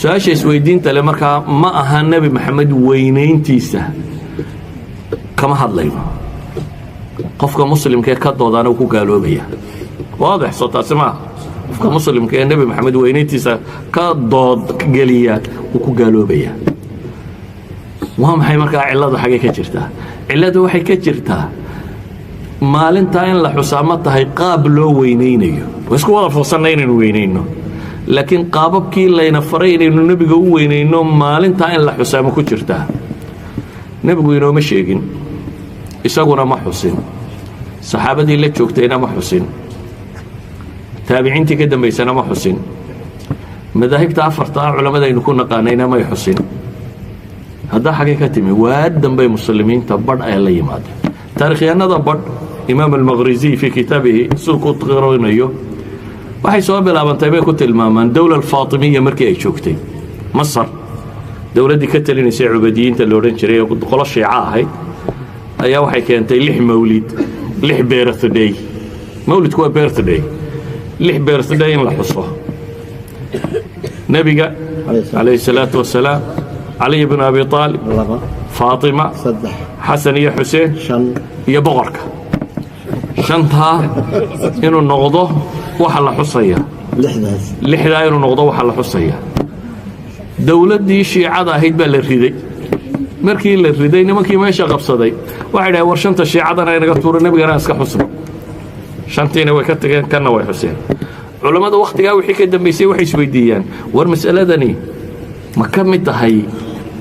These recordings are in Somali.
su-aasha isweydiinta le markaa ma aha nebi maxamed weynayntiisa kama hadlayno qofka muslimkaee ka doodaana uu ku gaaloobaya waadix soo taasi maaha qofka muslimka ee nebi maxamed weynayntiisa ka dood geliya uu ku gaaloobaya waa maxay markaa cilladu xaggay ka jirtaa cilladu waxay ka jirtaa maalintaa in la xusaa ma tahay qaab loo weynaynayo waa isku wada fursanna inaynu weynayno laakiin qaababkii layna faray inaynu nebiga u weynayno maalintaa in la xusaa ma ku jirtaa nebigu inooma sheegin isaguna ma xusin saxaabadii la joogtayna ma xusin taabiciintii ka dambaysana ma xusin madaahibta afarta ah culammadaynu ku naqaanayna may xusin haddaa xaggay ka timi waa dambay muslimiinta badh ay la yimaadeen taarikhyahanada badh imaam almaqhrisiy fii kitaabihi siduu ku qirinayo waxay soo bilaabantay bay ku tilmaamaan dowla alfaatimiya markii ay joogtay masar dowladdii ka talinaysay cubadiyiinta la odhan jiray ee qolo shiica ahayd ayaa waxay keentay 6 mawlid 6 birthday mawlidku waa birthday 6 birthday in la xuso nebiga calayhi salaatu wasalaam cali bn abi aalib faatima xasan iyo xuseen iyo boqorka shantaa inuu noqdo waxa la xusaya lixdaa inuu noqdo waxa la xusaya dowladdii shiicada ahayd baa la riday markii la riday nimankii meesha qabsaday waxay dhahay war shanta shiicadana inaga tuuro nebigana iska xusno shantiina way ka tageen kanna way xuseen culammada wakhtigaa wixii ka dambaysay waxay isweydiiyaan war mas'aladani ma ka mid tahay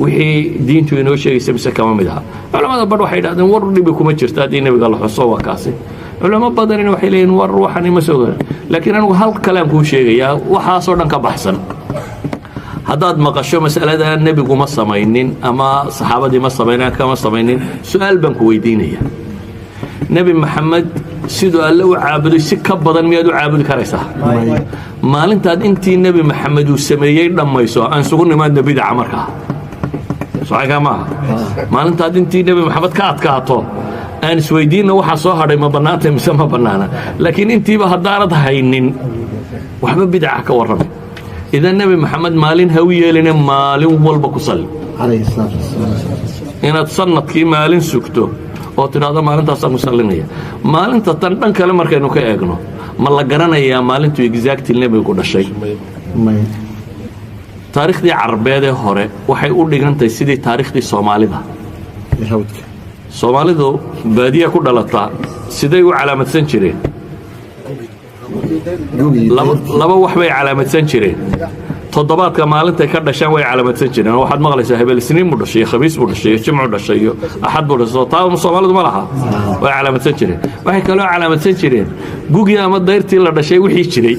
wixii diintu inoo sheegaysa mise kama mid aha culammada badh waxay idhahdeen war dhibi kuma jirto haddii nebiga la xuso waa kaasi culamo badanina waxay leeyihin war waxani ma soo garan laakiin anigu hal kalaan kuu sheegayaa waxaasoo dhan ka baxsan haddaad maqasho mas'alada nebigu ma samaynin ama saxaabadii ma samaynin kama samaynin su-aal baan ku weydiinaya nebi maxamed siduu alle u caabuday si ka badan miyaad u caabudi karaysaa maalintaad intii nebi maxamed uu sameeyey dhammayso aan isugu nimaadna bidaca markaa socankaa maaha maalintaad intii nebi maxamed ka adkaato aan isweydiinna waxaa soo hadhay ma bannaantay mise ma bannaana laakiin intiiba haddaanad haynin waxba bidaca ka warramay idan nebi maxamed maalin ha u yeeline maalin walba ku salli inaad sanadkii maalin sugto oo tidhaahdo maalintaasaan ku sallinaya maalinta tan dhan kale markaynu ka eegno ma la garanayaa maalintuu exactil nebiga ku dhashay taariikhdii carbeed ee hore waxay u dhigantahay sidii taariikhdii soomaalida soomaalidu baadiya ku dhalataa siday u calaamadsan jireen laba wax bay calaamadsan jireen toddobaadka maalintay ka dhashaan way calaamadsan jireen waxaad maqlaysaa hebel isniin buu dhashay khamiis buu dhashay jimcu dhashay iyo axad buu dhashay taa soomaalidu ma laha way calaamadsan jireen waxay kaloo calaamadsan jireen gugii ama dayrtii la dhashay wixii jiray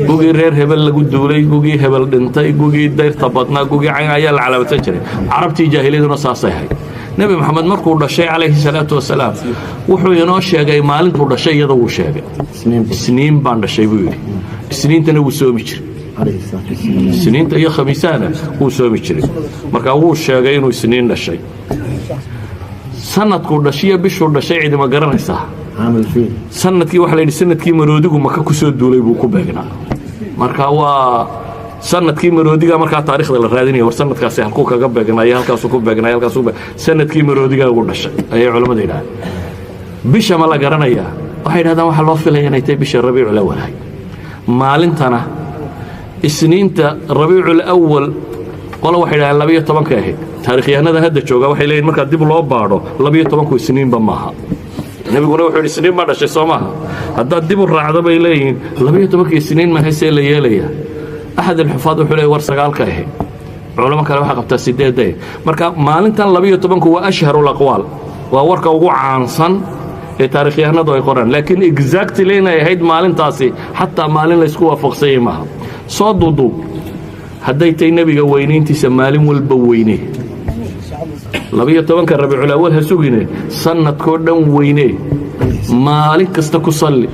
gugii reer hebel lagu duulay gugii hebel dhintay gugii dayrta badnaa gugii cayn ayaa la calaamadsan jiray carabtii jaahiliyaduna saasay ahayd nebi maxamed markuu dhashay calayhi salaatu wasalaam wuxuu inoo sheegay maalintuu dhashay iyada wuu sheegay isniin baan dhashay buu yidhi isniintana wuu soomi jiray isniinta iyo khamiisahana wuu soomi jiray markaa wuu sheegay inuu isniin dhashay sanadkuu dhashiyo bishuu dhashay cidima garanaysaa sanadkii waxaa la yidhi sanadkii maroodigu maka ku soo duulay buu ku beegnaa marka waa sanadkii maroodiga markaa taariikhda la raadinaya war sanadkaasi halkuu kaga beegnaayo halkaasuu ku beegnaayo halkaasuu sanadkii maroodigaa ugu dhashay ayay culammadu yidhahdeen bisha ma la garanayaa waxay yidhahdaan waxaa loo filaya inay tahay bisha rabiicul awal ahay maalintana isniinta rabiicul awal qolo waxay yidhahdeen 12 ka ahayd taarikhyahanada hadda jooga waxay leeyihin markaa dib loo baadho 12 isniinba maaha nebiguna wuxuu yidhi isniin baa dhashay soo maaha haddaad dib u raacdo bay leeyihiin 12 isniin ma haysee la yeelaya أحد الحفاظ وحلي ورسقال كه علماء كلام حقبت السداد مركا مالنتا 12 هو أشهر الأقوال وورك وقوع عنصن تاريخي هنا ضوي قرن لكن إكزاكت لينا يهيد مالنتاسي حتى مالن لسكوا فقسي معه صدودو هديتي النبي وينين تسمالين والبوينه 12 الربيع الأول هسوقينه سنة كردن وينه مالك كستكو صلي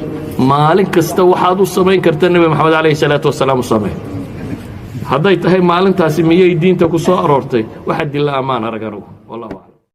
maalin kasta waxaad u samayn karta nebi maxamed calayhi salaatu wasalaam u samee hadday tahay maalintaasi miyay diinta ku soo aroortay waxa dilla ammaan arag anugu wallahu